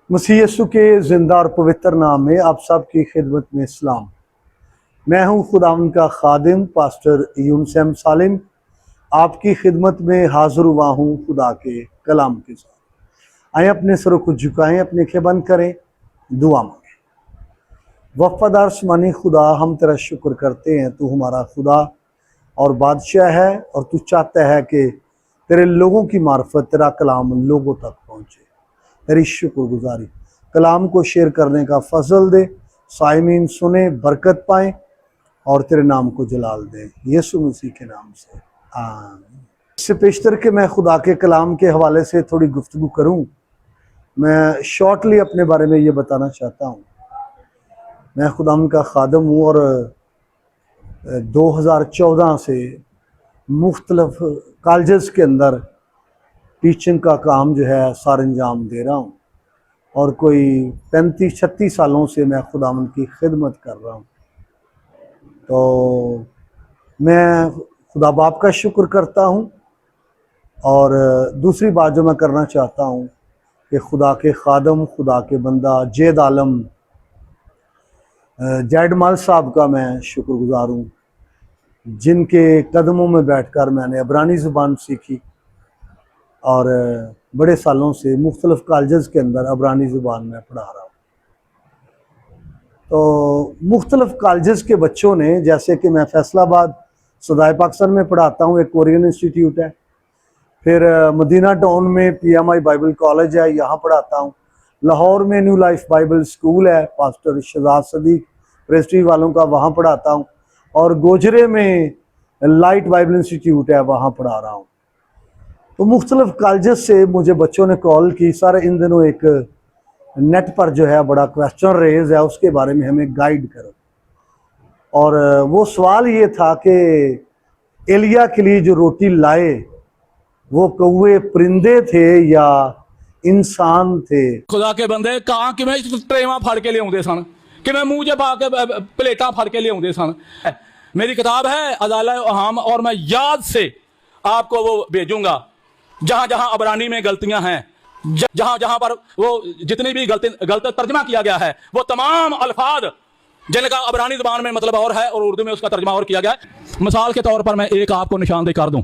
मसीह यीशु के ज़िंदा और पवित्र नाम में आप सब की खिदमत में सलाम। मैं हूं खुदावंद का खादिम पास्टर यूनसम सालिम, आपकी खिदमत में हाजिर हुआ हूं खुदा के कलाम के साथ। आए अपने सरों को झुकाएं, अपनी आंखें बंद करें, दुआ मांगें। वफादार आसमानी खुदा, हम तेरा शुक्र करते हैं, तू हमारा खुदा और बादशाह है और तू चाहता है कि तेरे लोगों की मार्फत तेरा कलाम लोगों तक पहुँचे। तेरी शुक्रगुजारी, कलाम को शेयर करने का फजल दे, साइमीन सुने, बरकत पाएं और तेरे नाम को जलाल दे, यीशु मसीह के नाम से आमीन। इससे पेशतर के मैं खुदा के कलाम के हवाले से थोड़ी गुफ्तगू करूं, मैं शॉर्टली अपने बारे में ये बताना चाहता हूं। मैं खुदाम का खादम हूँ और 2014 से मुख्तलिफ कॉलेजेस के अंदर टीचिंग का काम जो है सार अंजाम दे रहा हूँ और कोई 35-36 सालों से मैं खुदावंद की खिदमत कर रहा हूँ। तो मैं खुदा बाप का शुक्र करता हूँ और दूसरी बात जो मैं करना चाहता हूँ कि खुदा के खादम, खुदा के बंदा जैद आलम जैडमाल साहब का मैं शुक्रगुजार हूँ, जिनके कदमों में बैठकर मैंने अबरानी ज़ुबान सीखी और बड़े सालों से मुख्तलिफ कॉलेजेस के अंदर अबरानी ज़ुबान में पढ़ा रहा हूँ। तो मुख्तलिफ कॉलेजेस के बच्चों ने, जैसे कि मैं फैसलाबाद सदाए पाकिस्तान में पढ़ाता हूँ, एक कोरियन इंस्टीट्यूट है, फिर मदीना टाउन में PMI बाइबल कॉलेज है, यहाँ पढ़ाता हूँ। लाहौर में न्यू लाइफ बाइबल स्कूल है, पास्टर शहजाद सदीक प्रेस्ट्री वालों का, वहाँ पढ़ाता हूँ। और गोजरे में लाइट बाइबल इंस्टीट्यूट है, वहाँ पढ़ा रहा हूँ। तो मुख्तलिफ कॉलेजेस से मुझे बच्चों ने कॉल की। सारे इन दिनों एक नेट पर जो है बड़ा क्वेश्चन रेज है, उसके बारे में हमें गाइड करो। और वो सवाल ये था कि एलिया के लिए जो रोटी लाए वो कौवे परिंदे थे या इंसान थे। खुदा के बंदे कहा कि मैं ट्रेवा फड़ के लिया सन, कि मैं मुंह पा के प्लेटा फड़ के लिया सन। मेरी किताब है अदाला अहाम और मैं याद से आपको वो भेजूंगा, जहां जहां अबरानी में गलतियां हैं, जहां जहां पर वो जितनी भी गलत तर्जमा किया गया है, वो तमाम अल्फाज जिनका अबरानी ज़बान में मतलब और है और उर्दू में उसका तर्जमा और किया गया है। मिसाल के तौर पर मैं एक आपको निशानदेही कर दूं।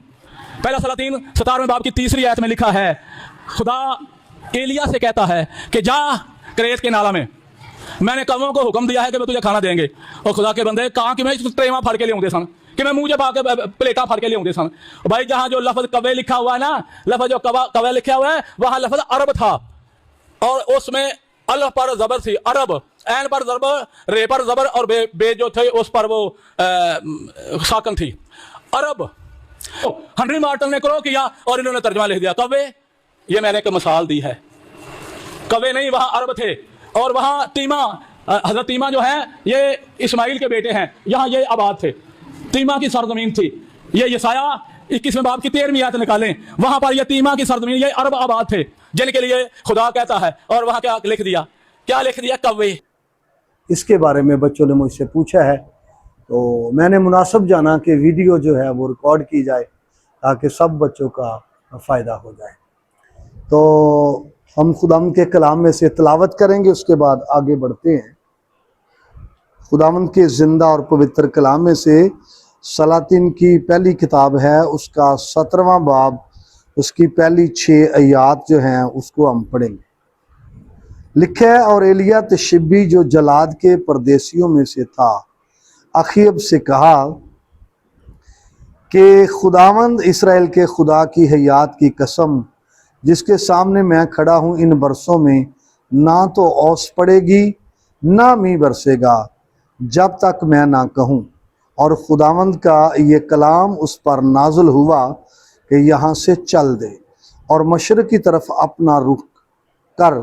पहला सलातीन 17वें बाब की 3री आयत में लिखा है, खुदा एलिया से कहता है कि जा करेत के नाला में, मैंने कौमों को हुक्म दिया है कि मैं तुझे खाना देंगे। और खुदा के बंदे कहा कि मैं ट्रेवा फड़ के लिया सन, कि मैं मुंह पा के प्लेटा फड़ के लिया सन। भाई जहां जो लफ्ज कवे लिखा हुआ है ना, लफ्ज जो कवे लिखा हुआ है, वहां लफ्ज अरब था और उसमें अल पर जबर थी, अरब, एन पर जबर, रे पर जबर और बे जो थे उस पर वो साकन थी, अरब। हेनरी मार्टिन ने क्रो किया और इन्होंने तर्जमा लिख दिया कवे। ये मैंने एक मिसाल दी है, कवे नहीं, वहां अरब थे। और वहां तीमा, हजरत तीमा जो है ये इस्माइल के बेटे हैं, यहाँ ये आबाद थे, तीमा की सरजमीन थी। ये यसाया 21वें बाब की 13वीं आयत निकालें, वहां पर ये तीमा की सरजमीन, ये अरब आबाद थे जिनके लिए खुदा कहता है। और वहां क्या लिख दिया, क्या लिख दिया, कव्वे। इसके बारे में बच्चों ने मुझसे पूछा है, तो मैंने मुनासिब जाना कि वीडियो जो है वो रिकॉर्ड की जाए ताकि सब बच्चों का फ़ायदा हो जाए। तो हम खुदावंद के कलाम में से तिलावत करेंगे, उसके बाद आगे बढ़ते हैं। खुदावंद के ज़िंदा और पवित्र कलाम में से सलातीन की पहली किताब है, उसका 17वां बाब, उसकी पहली 6 आयात जो हैं उसको हम पढ़ेंगे। लिखा है, और एलिया तिशबी जो जलाद के परदेसियों में से था, अखीब से कहा कि खुदावंद इसराइल के खुदा की हयात की कसम, जिसके सामने मैं खड़ा हूँ, इन बरसों में ना तो ओस पड़ेगी ना मी बरसेगा, जब तक मैं ना कहूँ। और खुदावंद का ये कलाम उस पर नाजुल हुआ कि यहाँ से चल दे और मशरक़ की तरफ अपना रुख कर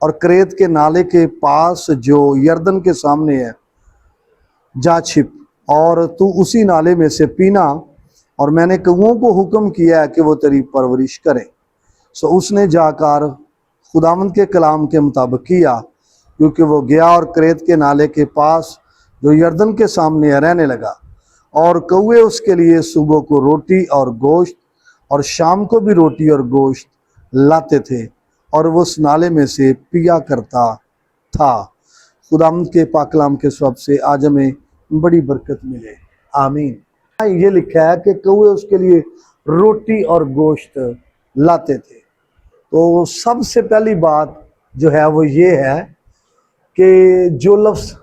और करेत के नाले के पास जो यरदन के सामने है जा छिप, और तू उसी नाले में से पीना। और मैंने कौओं को हुक्म किया है कि वो तेरी परवरिश करें। सो उसने जाकर खुदावंद के कलाम के मुताबिक किया, क्योंकि वो गया और करेत के नाले के पास जो यरदन के सामने रहने लगा। और कौए उसके लिए सुबह को रोटी और गोश्त और शाम को भी रोटी और गोश्त लाते थे, और वो उस नाले में से पिया करता था। खुदावंद के पाक कलाम के स्वभाव से आज हमें बड़ी बरकत मिले, आमीन। ये लिखा है कि कौवे उसके लिए रोटी और गोश्त लाते थे। तो सबसे पहली बात जो है वो ये है कि जो लफ्ज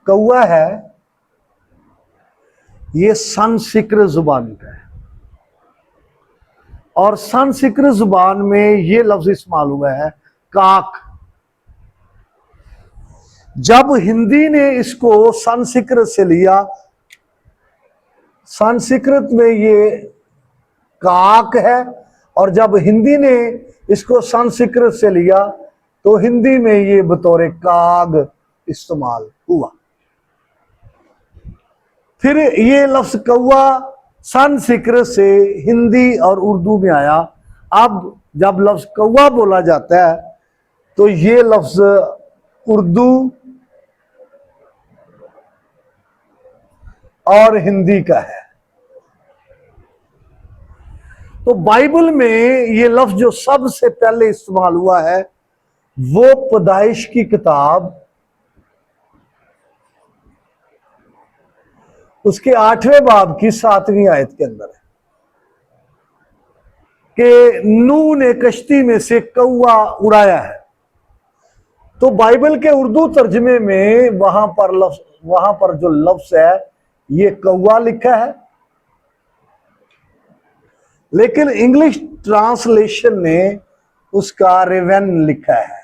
कौवा है ये संस्कृत जुबान का है, और संस्कृत जुबान में ये लफ्ज इस्तेमाल हुआ है काक। जब हिंदी ने इसको संस्कृत से लिया, संस्कृत में ये काक है, और जब हिंदी ने इसको संस्कृत से लिया तो हिंदी में ये बतौर काग इस्तेमाल हुआ। फिर ये लफ्ज कौवा संस्कृत से हिंदी और उर्दू में आया। अब जब लफ्ज कौवा बोला जाता है तो ये लफ्ज उर्दू और हिंदी का है। तो बाइबल में ये लफ्ज जो सबसे पहले इस्तेमाल हुआ है वो पैदाइश की किताब उसके 8वें बाब की 7वीं आयत के अंदर है कि नूह ने कश्ती में से कौवा उड़ाया है। तो बाइबल के उर्दू तर्जमे में वहां पर जो लफ्ज है ये कौवा लिखा है, लेकिन इंग्लिश ट्रांसलेशन ने उसका रेवन लिखा है।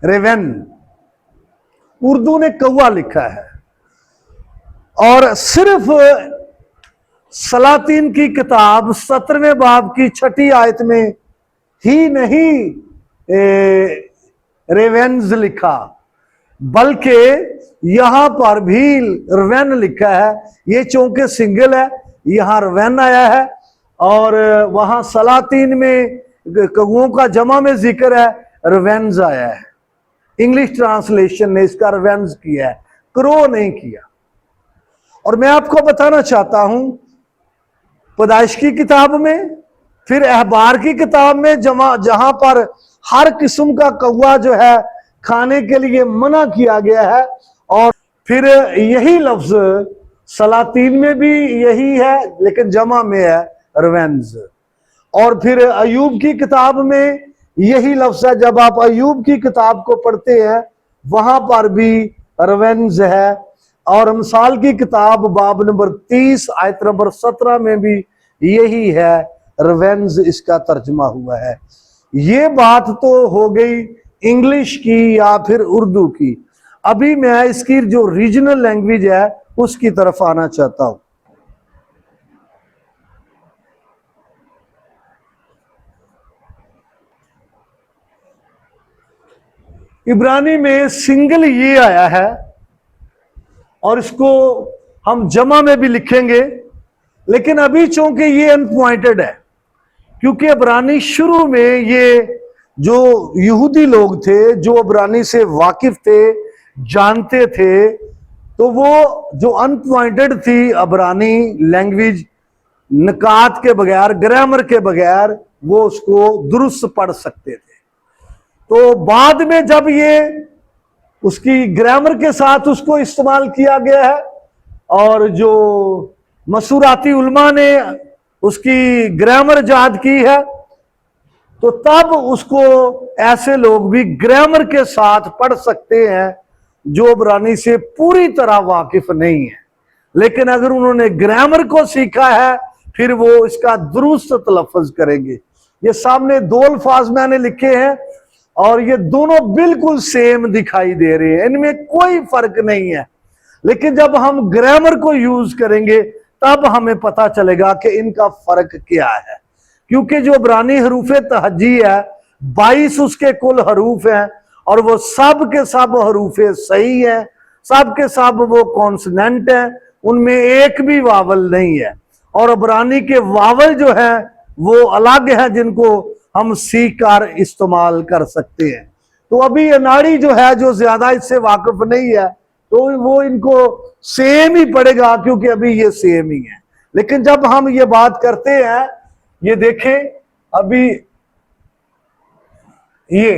रेवन, उर्दू ने कौवा लिखा है। और सिर्फ सलातीन की किताब 17वें बाब की 6ठी आयत में ही नहीं रेवेंस लिखा, बल्कि यहां पर भी रवेन लिखा है। ये चूंकि सिंगल है, यहां रवेन आया है, और वहां सलातीन में कौओं का जमा में जिक्र है, रवेंस आया है। इंग्लिश ट्रांसलेशन ने इसका रवेंस किया है, क्रो नहीं किया। और मैं आपको बताना चाहता हूं पैदाइश की किताब में, फिर अहबार की किताब में जहां पर हर किस्म का कौवा जो है खाने के लिए मना किया गया है, और फिर यही लफ्ज सलातीन में भी यही है लेकिन जमा में है रवेंस। और फिर अयूब की किताब में यही लफ्ज है। जब आप अयूब की किताब को पढ़ते हैं वहां पर भी रवेंस है। और मिसाल की किताब बाब नंबर 30 आयत नंबर 17 में भी यही है, रवेंस इसका तर्जमा हुआ है। ये बात तो हो गई इंग्लिश की या फिर उर्दू की। अभी मैं इसकी जो रीजनल लैंग्वेज है उसकी तरफ आना चाहता हूं। इब्रानी में सिंगल ये आया है, और इसको हम जमा में भी लिखेंगे, लेकिन अभी चूंकि ये अनपॉइंटेड है, क्योंकि इब्रानी शुरू में ये जो यहूदी लोग थे जो इब्रानी से वाकिफ थे, जानते थे, तो वो जो अनपॉइंटेड थी इब्रानी लैंग्वेज, निकात के बगैर, ग्रामर के बगैर वो उसको दुरुस्त पढ़ सकते थे। तो बाद में जब ये उसकी ग्रामर के साथ उसको इस्तेमाल किया गया है, और जो मसूराती उलमा ने उसकी ग्रामर जाद की है, तो तब उसको ऐसे लोग भी ग्रामर के साथ पढ़ सकते हैं जो इब्रानी से पूरी तरह वाकिफ नहीं है। लेकिन अगर उन्होंने ग्रामर को सीखा है फिर वो इसका दुरुस्त तलफ़्फ़ुज़ करेंगे। ये सामने 2 अल्फाज मैंने लिखे हैं और ये दोनों बिल्कुल सेम दिखाई दे रहे हैं, इनमें कोई फर्क नहीं है। लेकिन जब हम ग्रामर को यूज करेंगे तब हमें पता चलेगा कि इनका फर्क क्या है। क्योंकि जो इब्रानी हरूफ तहजी है 22 उसके कुल हरूफ हैं, और वो सब के सब हरूफ सही हैं, सब के सब वो कॉन्सोनेंट हैं, उनमें एक भी वावल नहीं है। और इब्रानी के वावल जो है वो अलग है जिनको हम सीख कर इस्तेमाल कर सकते हैं। तो अभी ये नाड़ी जो है जो ज्यादा इससे वाकिफ नहीं है तो वो इनको सेम ही पड़ेगा, क्योंकि अभी ये सेम ही है। लेकिन जब हम ये बात करते हैं, ये देखें, अभी ये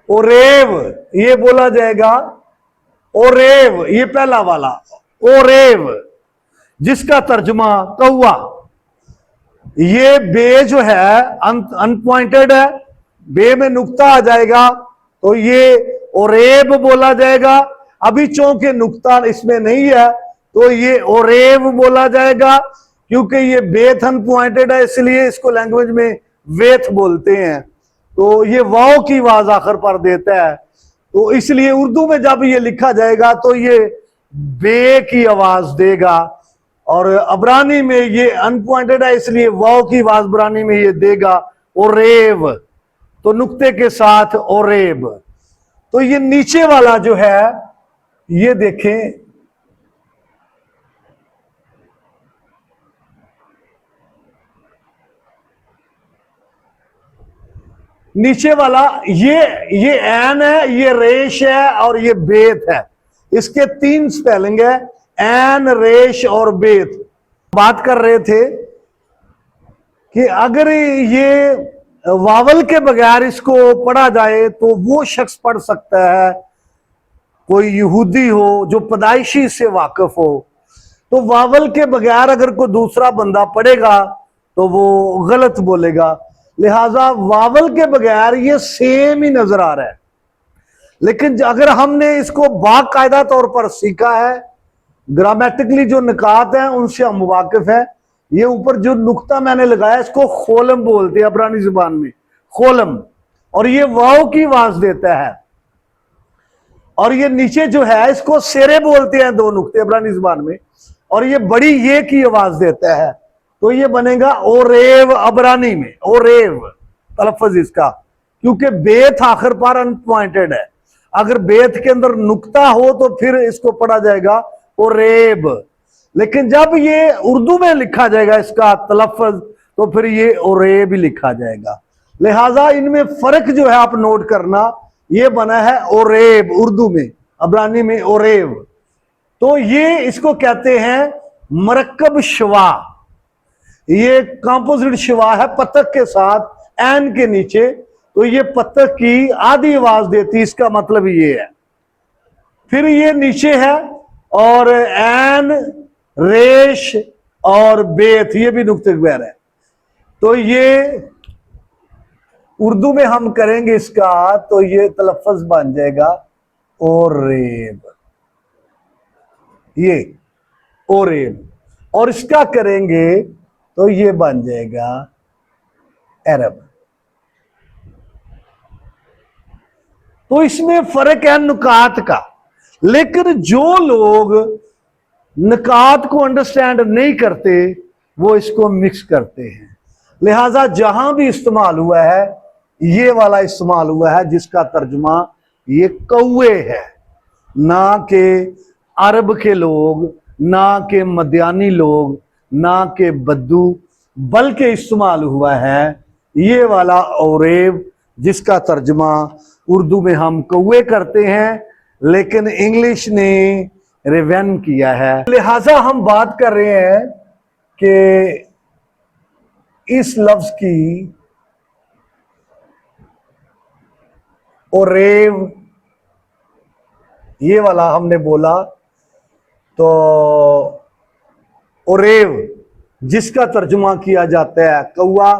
ओरेव, ये बोला जाएगा ओरेव, ये पहला वाला ओरेव, जिसका तर्जुमा कौवा। ये बे जो है अनपॉइंटेड है, बे में नुक्ता आ जाएगा तो ये ओरेब बोला जाएगा। अभी चूंकि नुक्ता इसमें नहीं है तो ये ओरेब बोला जाएगा, क्योंकि ये बेथ अनपॉइंटेड है, इसलिए इसको लैंग्वेज में वेथ बोलते हैं। तो ये वाव की आवाज आखिर पर देता है, तो इसलिए उर्दू में जब ये लिखा जाएगा तो ये बे की आवाज देगा, और अबरानी में ये अनपॉइंटेड है, इसलिए वाव की आवाज अबरानी में ये देगा ओरेव, तो नुक्ते के साथ ओरेब। तो ये नीचे वाला जो है, ये देखें, नीचे वाला ये एन है, ये रेश है और ये बेत है। इसके 3 स्पेलिंग है, एन, रेश और बेत। बात कर रहे थे कि अगर ये वावल के बगैर इसको पढ़ा जाए तो वो शख्स पढ़ सकता है, कोई यहूदी हो जो पैदाइशी से वाकिफ हो। तो वावल के बगैर अगर कोई दूसरा बंदा पढ़ेगा तो वो गलत बोलेगा, लिहाजा वावल के बगैर ये सेम ही नजर आ रहा है। लेकिन अगर हमने इसको बाकायदा तौर पर सीखा है, ग्रामेटिकली जो निकात हैं उनसे हम वाकिफ है। ये ऊपर जो नुक्ता मैंने लगाया इसको खोलम बोलते हैं अबरानी जुबान में, खोलम, और ये वाव की आवाज देता है। और ये नीचे जो है इसको सेरे बोलते हैं, 2 नुक्ते अबरानी जुबान में, और ये बड़ी ये की आवाज देता है। तो ये बनेगा ओरेव अबरानी में, ओरेव तलफ़्फ़ुज़ इसका, क्योंकि बेथ आखिर पर अनपॉइंटेड है। अगर बेथ के अंदर नुक्ता हो तो फिर इसको पढ़ा जाएगा ओरेब, लेकिन जब ये उर्दू में लिखा जाएगा इसका तलफ़्फ़ुज़ तो फिर ये ओरेब ही लिखा जाएगा। लिहाजा इनमें फर्क जो है आप नोट करना, ये बना है ओरेब उर्दू में, अबरानी में ओरेब। तो ये इसको कहते हैं मरकब शवा, ये कंपोजिट शिवा है पतक के साथ एन के नीचे, तो ये पतक की आधी आवाज देती, इसका मतलब ये है। फिर ये नीचे है और एन, रेश और बेथ, ये भी नुक्ते बगैर है। तो ये उर्दू में हम करेंगे इसका, तो ये तलफ़्फ़ुज़ बन जाएगा ओरेब, ये ओरेब, और इसका करेंगे तो ये बन जाएगा अरब। तो इसमें फर्क है नुकात का, लेकिन जो लोग नुकात को अंडरस्टैंड नहीं करते वो इसको मिक्स करते हैं। लिहाजा जहां भी इस्तेमाल हुआ है ये वाला इस्तेमाल हुआ है, जिसका तर्जुमा ये कौवे है, ना के अरब के लोग, ना के मदियानी लोग, ना के बद्दू, बल्कि इस्तेमाल हुआ है ये वाला ओरेब, जिसका तर्जुमा उर्दू में हम कौवे करते हैं, लेकिन इंग्लिश ने रेवेन किया है। लिहाजा हम बात कर रहे हैं कि इस लफ्ज की ओरेव, ये वाला हमने बोला, तो ओरेव जिसका तर्जुमा किया जाता है कौवा,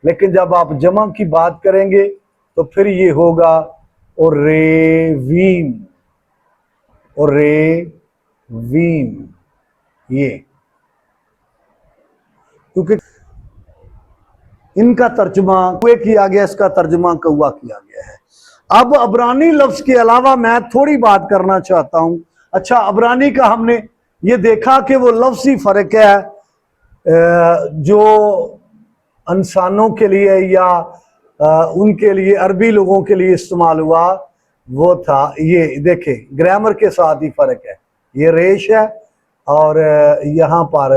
लेकिन जब आप जमा की बात करेंगे तो फिर ये होगा ओरेवीन, ओरेवीन, ये, क्योंकि इनका तर्जुमा कौवे किया गया, इसका तर्जुमा कौवा किया गया है। अब अबरानी लफ्ज के अलावा मैं थोड़ी बात करना चाहता हूं। अच्छा, अबरानी का हमने ये देखा कि वो लफ्जी फर्क है जो इंसानों के लिए या उनके लिए, अरबी लोगों के लिए इस्तेमाल हुआ, वो था ये देखें, ग्रामर के साथ ही फर्क है। ये रेश है और यहाँ पर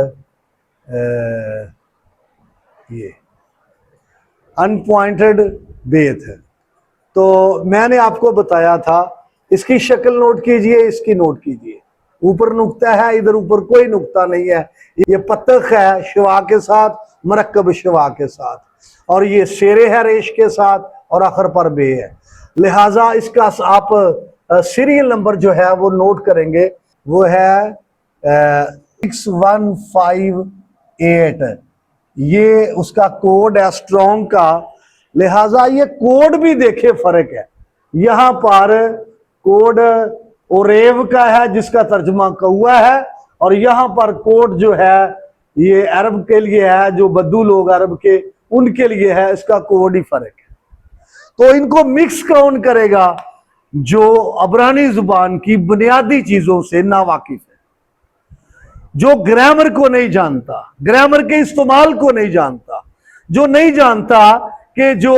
ये अनपॉइंटेड बेथ है। तो मैंने आपको बताया था, इसकी शक्ल नोट कीजिए, इसकी नोट कीजिए। ऊपर नुक्ता है, इधर ऊपर कोई नुक्ता नहीं है। ये पतख है शिवा के साथ, मरकब शिवा के साथ, और ये शेरे है रेश के साथ, और आखिर पर बे है। लिहाजा इसका आप सीरियल नंबर जो है वो नोट करेंगे, वो है 6158। ये उसका कोड है स्ट्रॉन्ग का। लिहाजा ये कोड भी देखे फर्क है। यहां पर कोड ओरेव का है जिसका तर्जुमा कौआ है, और यहां पर कोड जो है ये अरब के लिए है, जो बद्दू लोग अरब के उनके लिए है। इसका कोड ही फर्क है। तो इनको मिक्स कौन करेगा? जो अबरानी जुबान की बुनियादी चीजों से नावाकिफ है, जो ग्रामर को नहीं जानता, ग्रामर के इस्तेमाल को नहीं जानता, जो नहीं जानता कि जो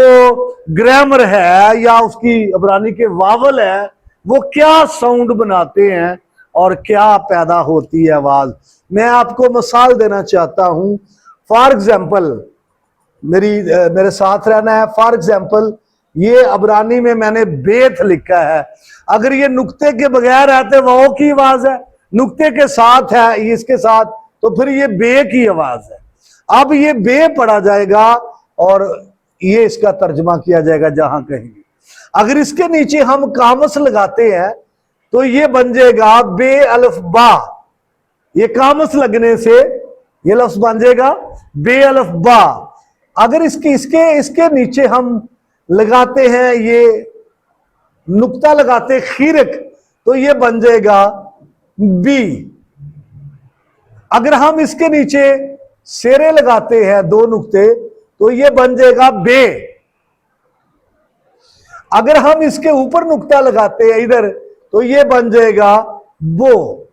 ग्रामर है या उसकी अबरानी के वावल है वो क्या साउंड बनाते हैं और क्या पैदा होती है आवाज। मैं आपको मिसाल देना चाहता हूं। फॉर एग्जाम्पल, मेरे साथ रहना है। फॉर एग्जाम्पल, ये अबरानी में मैंने बेथ लिखा है। अगर ये नुक्ते के बगैर है तो वाओ की आवाज है, नुक्ते के साथ है इसके साथ, तो फिर ये बे की आवाज है। अब ये बे पढ़ा जाएगा और ये इसका तर्जमा किया जाएगा जहां कहीं। अगर इसके नीचे हम कामस लगाते हैं तो ये बन जाएगा बे अल्फ बा। ये कामस लगने से ये लफ्ज बन जाएगा बे अल्फ बा। अगर इसके नीचे हम लगाते हैं, ये नुक्ता लगाते खीरक, तो ये बन जाएगा बी। अगर हम इसके नीचे शेरे लगाते हैं दो नुक्ते, तो ये बन जाएगा बे। अगर हम इसके ऊपर नुक्ता लगाते हैं इधर, तो ये बन जाएगा बो।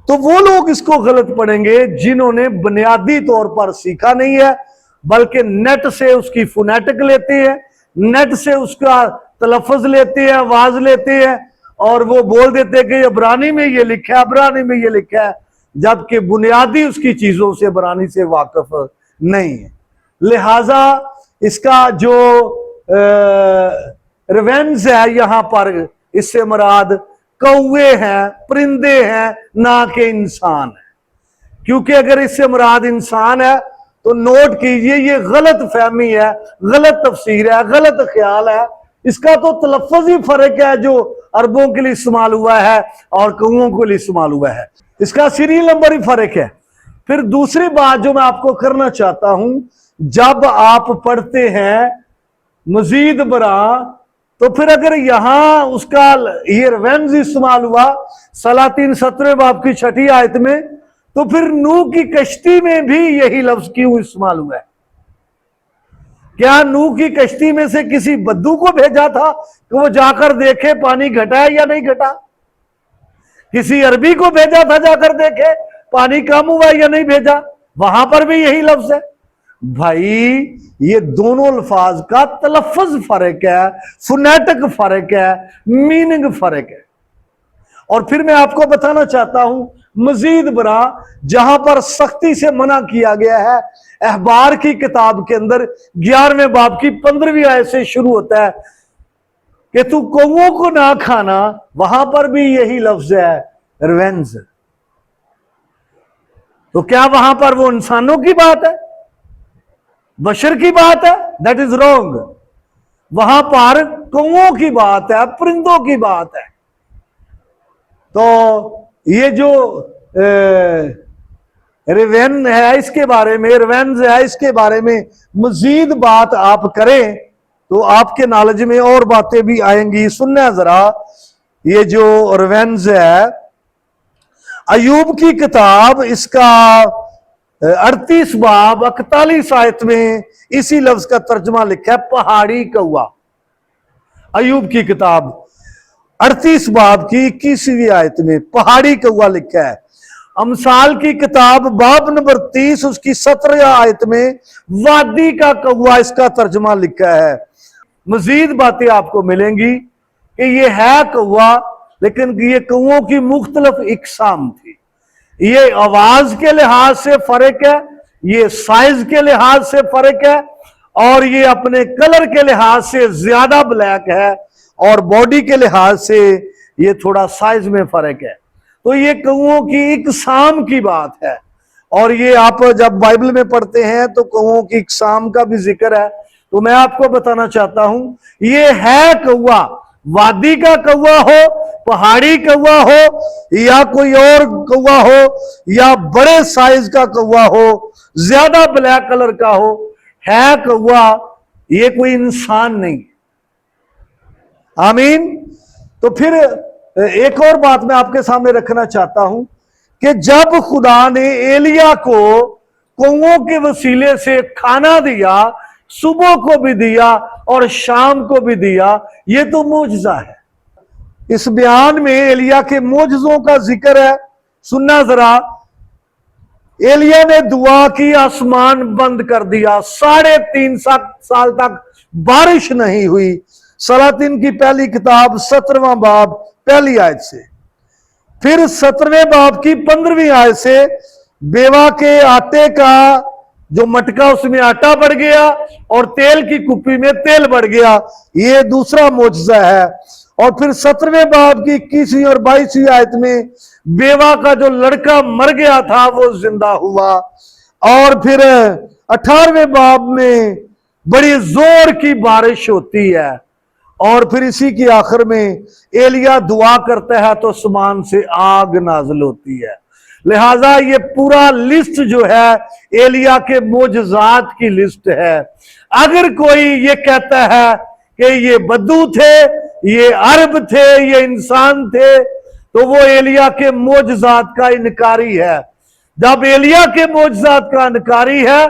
तो वो लोग इसको गलत पढ़ेंगे जिन्होंने बुनियादी तौर पर सीखा नहीं है, बल्कि नेट से उसकी फोनेटिक लेते हैं, नेट से उसका तलफ़ुज़ लेते हैं, आवाज लेते हैं, और वो बोल देते हैं कि अबरानी में ये लिखा है, अबरानी में ये लिखा है, जबकि बुनियादी उसकी चीजों से अबरानी से वाकिफ नहीं है। लिहाजा इसका जो रिवेंज है यहां पर, इससे मुराद कौवे हैं, परिंदे हैं, ना के इंसान है। क्योंकि अगर इससे मुराद इंसान है तो नोट कीजिए ये गलत फहमी है, गलत तफसीर है, गलत ख्याल है। इसका तो तलफ़ुज़ ही फर्क है जो अरबों के लिए इस्तेमाल हुआ है और कौओं के लिए इस्तेमाल हुआ है। इसका सीरियल नंबर ही फर्क है। फिर दूसरी बात जो मैं आपको करना चाहता हूं, जब आप पढ़ते हैं मजीद बरा, तो फिर अगर यहां उसका ये रिवेंज इस्तेमाल हुआ सलातीन 17 बाब की 6ठी आयत में, तो फिर नूह की कश्ती में भी यही लफ्ज क्यों इस्तेमाल हुआ है? क्या नूह की कश्ती में से किसी बद्दू को भेजा था कि वो जाकर देखे पानी घटा है या नहीं घटा? किसी अरबी को भेजा था जाकर देखे पानी कम हुआ या नहीं भेजा? वहां पर भी यही लफ्ज है। भाई ये दोनों अल्फाज का तलफ़ुज़ फर्क है, फोनेटिक फर्क है, मीनिंग फर्क है। और फिर मैं आपको बताना चाहता हूं मजीद बरा, जहां पर सख्ती से मना किया गया है, अहबार की किताब के अंदर 11वें बाब की 15वीं आयत से शुरू होता है कि तू कौओं को ना खाना, वहां पर भी यही लफ्ज है रिवेंज। तो क्या वहां पर वो इंसानों की बात है, बशर की बात है? That is wrong. वहां पर कौओं की बात है, परिंदों की बात है। तो ये जो रिवेन है इसके बारे में, रिवेंज है इसके बारे में मजीद बात आप करें तो आपके नॉलेज में और बातें भी आएंगी। सुनना जरा, ये जो रिवेंज है अयूब की किताब, इसका 38 बाब 41 आयत में इसी लफ्ज का तर्जुमा लिखा है पहाड़ी कौआ। अयूब की किताब 38 बाब की 21वीं आयत में पहाड़ी कौआ लिखा है। अमसाल की किताब बाब नंबर 30 उसकी 17 आयत में वादी का कौआ इसका तर्जुमा लिखा है। मजीद बातें आपको मिलेंगी कि ये है कौआ, लेकिन ये कौओं की मुख्तलिफ इकसाम थी। ये आवाज के लिहाज से फर्क है, ये साइज के लिहाज से फर्क है, और ये अपने कलर के लिहाज से ज्यादा ब्लैक है और बॉडी के लिहाज से ये थोड़ा साइज में फर्क है। तो ये कौओं की इकसाम की बात है। और ये आप जब बाइबल में पढ़ते हैं तो कौओं की इकसाम का भी जिक्र है। तो मैं आपको बताना चाहता हूं, ये है कौआ, वादी का कौआ हो, पहाड़ी कौआ हो, या कोई और कौआ हो, या बड़े साइज का कौआ हो, ज्यादा ब्लैक कलर का हो, है कौआ, ये कोई इंसान नहीं। आमीन। तो फिर एक और बात मैं आपके सामने रखना चाहता हूं कि जब खुदा ने एलिया को कौओं के वसीले से खाना दिया, सुबह को भी दिया और शाम को भी दिया, ये तो मोजज़ा है। इस बयान में एलिया के मोजज़ों का जिक्र है। सुनना जरा, एलिया ने दुआ की, आसमान बंद कर दिया, 3.5 साल तक बारिश नहीं हुई। सलातीन की पहली किताब 17वां बाब पहली आयत से। फिर 17वें बाब की 15वीं आयत से बेवा के आटे का जो मटका, उसमें आटा बढ़ गया और तेल की कुप्पी में तेल बढ़ गया। ये दूसरा मोजज़ा है। और फिर 17वें बाब की 21वीं और 22वीं आयत में बेवा का जो लड़का मर गया था वो जिंदा हुआ। और फिर 18वें बाब में बड़ी जोर की बारिश होती है। और फिर इसी की आखिर में एलिया दुआ करता है तो आसमान से आग नाज़िल होती है। लिहाजा ये पूरा लिस्ट जो है एलिया के मोजज़ात की लिस्ट है। अगर कोई ये कहता है कि ये बद्दू थे, ये अरब थे, ये इंसान थे, तो वो एलिया के मोजज़ात का इनकारी है। जब एलिया के मोजज़ात का इनकारी है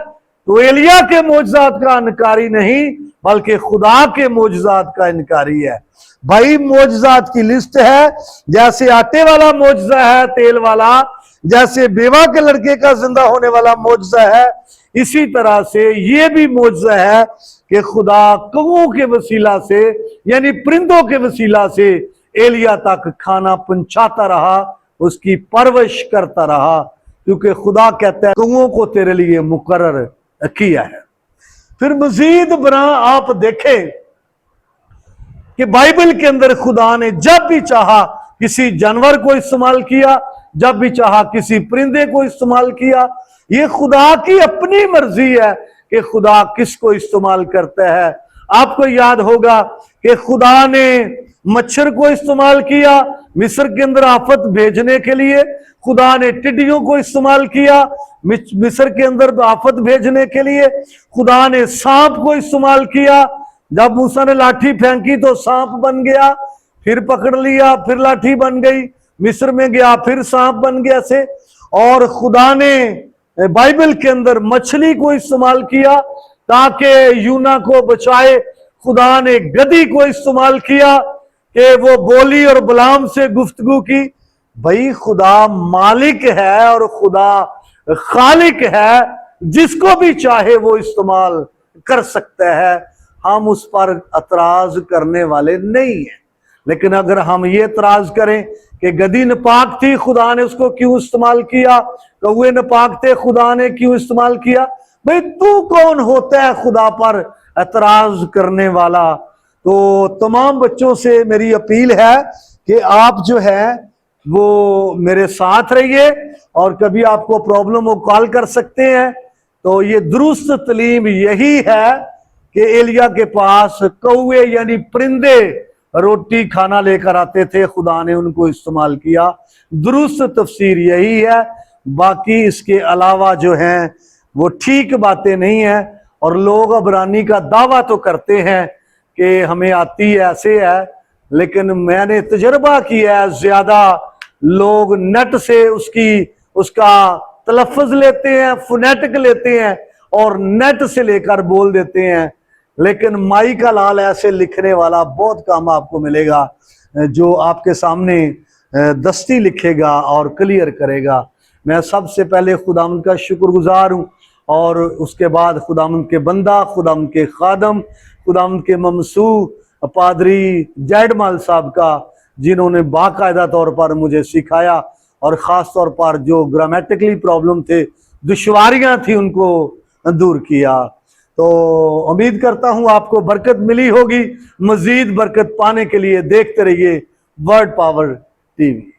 तो एलिया के मोजज़ात का इनकारी नहीं बल्कि खुदा के मोजज़ात का इनकारी है। भाई मोजज़ात की लिस्ट है। जैसे आटे वाला मोजज़ा है, तेल वाला, जैसे बेवा के लड़के का जिंदा होने वाला मोजज़ा है, इसी तरह से ये भी मोजज़ा है कि खुदा कौओं के वसीला से, यानी परिंदों के वसीला से एलिया तक खाना पहुंचाता रहा, उसकी परवरिश करता रहा, क्योंकि खुदा कहता है कौओं को तेरे लिए मुकर्रर किया है। फिर मजीद बना आप देखें कि बाइबल के अंदर खुदा ने जब भी चाहा किसी जानवर को इस्तेमाल किया, जब भी चाहा किसी परिंदे को इस्तेमाल किया। ये खुदा की अपनी मर्जी है कि खुदा किसको इस्तेमाल करता है। आपको याद होगा कि खुदा ने मच्छर को इस्तेमाल किया मिस्र के अंदर आफत भेजने के लिए, खुदा ने टिड्डियों को इस्तेमाल किया मिस्र के अंदर आफत भेजने के लिए, खुदा ने सांप को इस्तेमाल किया। जब मूसा ने लाठी फेंकी तो सांप बन गया, फिर पकड़ लिया, फिर लाठी बन गई, मिस्र में गया, फिर सांप बन गया से। और खुदा ने बाइबल के अंदर मछली को इस्तेमाल किया ताकि यूना को बचाए। खुदा ने गधी को इस्तेमाल किया कि वो बोली और बलाम से गुफ्तगू की। भाई खुदा मालिक है और खुदा खालिक है, जिसको भी चाहे वो इस्तेमाल कर सकता है। हम उस पर एतराज करने वाले नहीं हैं। लेकिन अगर हम ये एतराज करें कि गधी नापाक थी, खुदा ने उसको क्यों इस्तेमाल किया, कौवे नापाक थे, खुदा ने क्यों इस्तेमाल किया, भाई तू कौन होता है खुदा पर एतराज करने वाला। तो तमाम बच्चों से मेरी अपील है कि आप जो है वो मेरे साथ रहिए, और कभी आपको प्रॉब्लम हो कॉल कर सकते हैं। तो ये दुरुस्त तालीम यही है कि एलिया के पास कौवे यानी परिंदे रोटी खाना लेकर आते थे, खुदा ने उनको इस्तेमाल किया। दुरुस्त तफसीर यही है। बाकी इसके अलावा जो हैं वो ठीक बातें नहीं है। और लोग अबरानी का दावा तो करते हैं कि हमें आती है, ऐसे है, लेकिन मैंने तजर्बा किया है, ज्यादा लोग नेट से उसका तलफ़्फ़ुज़ लेते हैं, फोनेटिक लेते हैं और नेट से लेकर बोल देते हैं। लेकिन माई का लाल ऐसे लिखने वाला बहुत कम आपको मिलेगा जो आपके सामने दस्ती लिखेगा और क्लियर करेगा। मैं सबसे पहले खुदावंद का शुक्रगुजार हूँ, और उसके बाद खुदावंद के बंदा, खुदावंद के खादम, खुदावंद के ममसूह पादरी जैडमाल साहब का, जिन्होंने बाकायदा तौर पर मुझे सिखाया, और ख़ास तौर पर जो ग्रामेटिकली प्रॉब्लम थे, दुश्वारियाँ थी, उनको दूर किया। तो उम्मीद करता हूं आपको बरकत मिली होगी। मजीद बरकत पाने के लिए देखते रहिए वर्ड पावर टीवी।